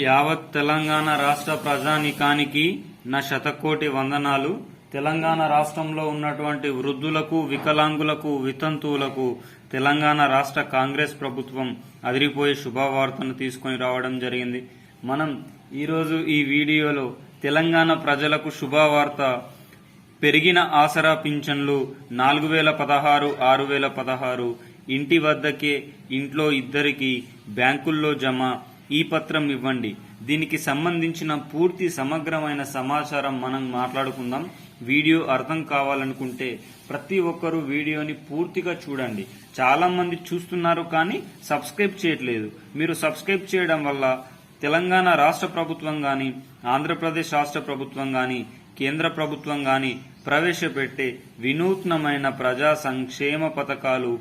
యావత్ తెలంగాణ రాష్ట్ర ప్రజానీకానికి నా శతకోటి వందనాలు. తెలంగాణ రాష్ట్రంలో ఉన్నటువంటి వృద్ధులకు, వికలాంగులకు, వితంతువులకు తెలంగాణ రాష్ట్ర కాంగ్రెస్ ప్రభుత్వం అదిరిపోయే శుభవార్తను తీసుకొని రావడం జరిగింది. మనం ఈరోజు ఈ వీడియోలో తెలంగాణ ప్రజలకు శుభవార్త, పెరిగిన ఆసరా పింఛన్లు 4016, 6016 ఇంటి వద్దకే, ఇంట్లో ఇద్దరికి, బ్యాంకుల్లో జమ, ఈ పత్రం ఇవ్వండి. దీనికి సంబంధించిన పూర్తి సమగ్రమైన సమాచారం మనం మాట్లాడుకుందాం. వీడియో అర్థం కావాలనుకుంటే ప్రతి ఒక్కరూ వీడియోని పూర్తిగా చూడండి. చాలా మంది చూస్తున్నారు కానీ సబ్స్క్రైబ్ చేయట్లేదు. మీరు సబ్స్క్రైబ్ చేయడం వల్ల తెలంగాణ రాష్ట్ర ప్రభుత్వం గాని, ఆంధ్రప్రదేశ్ రాష్ట్ర ప్రభుత్వం గాని, కేంద్ర ప్రభుత్వం గాని ప్రవేశపెట్టే వినూత్నమైన ప్రజా సంక్షేమ పథకాలు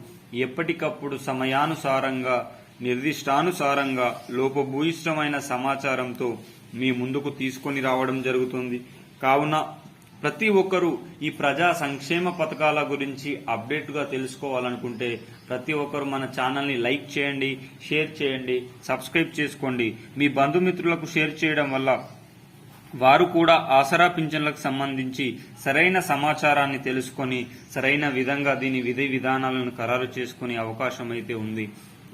ఎప్పటికప్పుడు సమయానుసారంగా, నిర్దిష్టానుసారంగా, లోపభూయిష్టమైన సమాచారంతో మీ ముందుకు తీసుకొని రావడం జరుగుతుంది. కావున ప్రతి ఒక్కరూ ఈ ప్రజా సంక్షేమ పథకాల గురించి అప్డేట్గా తెలుసుకోవాలనుకుంటే ప్రతి ఒక్కరు మన ఛానల్ని లైక్ చేయండి, షేర్ చేయండి, సబ్స్క్రైబ్ చేసుకోండి. మీ బంధుమిత్రులకు షేర్ చేయడం వల్ల వారు కూడా ఆసరా పింఛన్లకు సంబంధించి సరైన సమాచారాన్ని తెలుసుకొని సరైన విధంగా దీని విధి విధానాలను ఖరారు చేసుకునే అవకాశం అయితే ఉంది.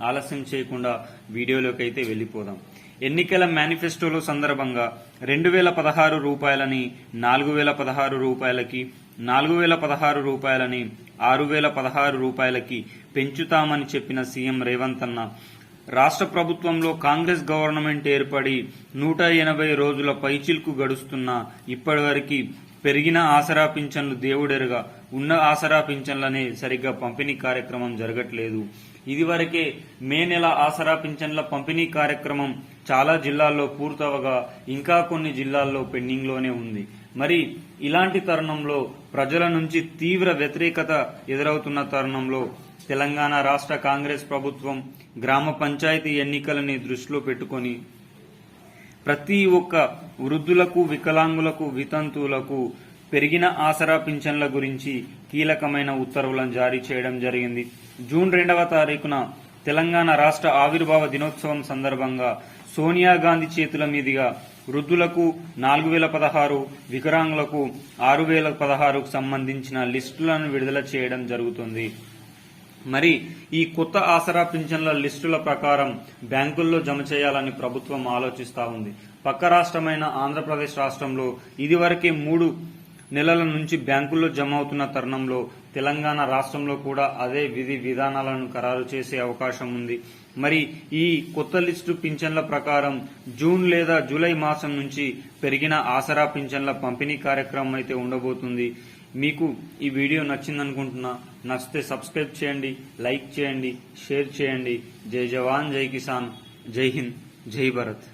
ఆలస్యం చేయకుండా వీడియోలోకి అయితే వెళ్ళిపోదాం. ఎన్నికల మేనిఫెస్టోలో సందర్భంగా 2016 రూపాయలని 4016 రూపాయలకి, 4016 రూపాయలని 6016 రూపాయలకి పెంచుతామని చెప్పిన సీఎం రేవంత్ అన్న, రాష్ట్ర ప్రభుత్వంలో కాంగ్రెస్ గవర్నమెంట్ ఏర్పడి 180 రోజుల పైచిల్కు గడుస్తున్నా ఇప్పటివరకు పెరిగిన ఆసరా పింఛన్లు దేవుడెరుగా, ఉన్న ఆసరా పింఛన్లనే సరిగ్గా పంపిణీ కార్యక్రమం జరగట్లేదు. ఇదివరకే మే నెల ఆసరా పింఛన్ల పంపిణీ కార్యక్రమం చాలా జిల్లాల్లో పూర్తవగా ఇంకా కొన్ని జిల్లాల్లో పెండింగ్ లోనే ఉంది. మరి ఇలాంటి తరుణంలో ప్రజల నుంచి తీవ్ర వ్యతిరేకత ఎదురవుతున్న తరుణంలో తెలంగాణ రాష్ట్ర కాంగ్రెస్ ప్రభుత్వం గ్రామ పంచాయతీ ఎన్నికలని దృష్టిలో పెట్టుకొని ప్రతి ఒక్క వృద్ధులకు, వికలాంగులకు, వితంతువులకు పెరిగిన ఆసరా పింఛన్ల గురించి కీలకమైన ఉత్తర్వులను జారీ చేయడం జరిగింది. జూన్ 2వ తారీఖున తెలంగాణ రాష్ట్ర ఆవిర్భావ దినోత్సవం సందర్భంగా సోనియా గాంధీ చేతుల మీదుగా వృద్ధులకు 4016, వికలాంగులకు 6016కు సంబంధించిన లిస్టులను విడుదల చేయడం జరుగుతుంది. మరి ఈ కొత్త ఆసరా పింఛన్ల లిస్టుల ప్రకారం బ్యాంకుల్లో జమ చేయాలని ప్రభుత్వం ఆలోచిస్తా ఉంది. పక్క రాష్ట్రమైన ఆంధ్రప్రదేశ్ రాష్ట్రంలో ఇదివరకే 3 నెలల నుంచి బ్యాంకుల్లో జమ అవుతున్న తరుణంలో తెలంగాణ రాష్ట్రంలో కూడా అదే విధి విధానాలను ఖరారు చేసే అవకాశం ఉంది. మరి ఈ కొత్త లిస్టు పింఛన్ల ప్రకారం జూన్ లేదా జూలై మాసం నుంచి పెరిగిన ఆసరా పింఛన్ల పంపిణీ కార్యక్రమం అయితే ఉండబోతుంది. మీకు ఈ వీడియో నచ్చిందనుకుంటున్నా. నచ్చితే సబ్స్క్రైబ్ చేయండి, లైక్ చేయండి, షేర్ చేయండి. జై జవాన్, జై కిసాన్, జై హింద్, జై భారత్.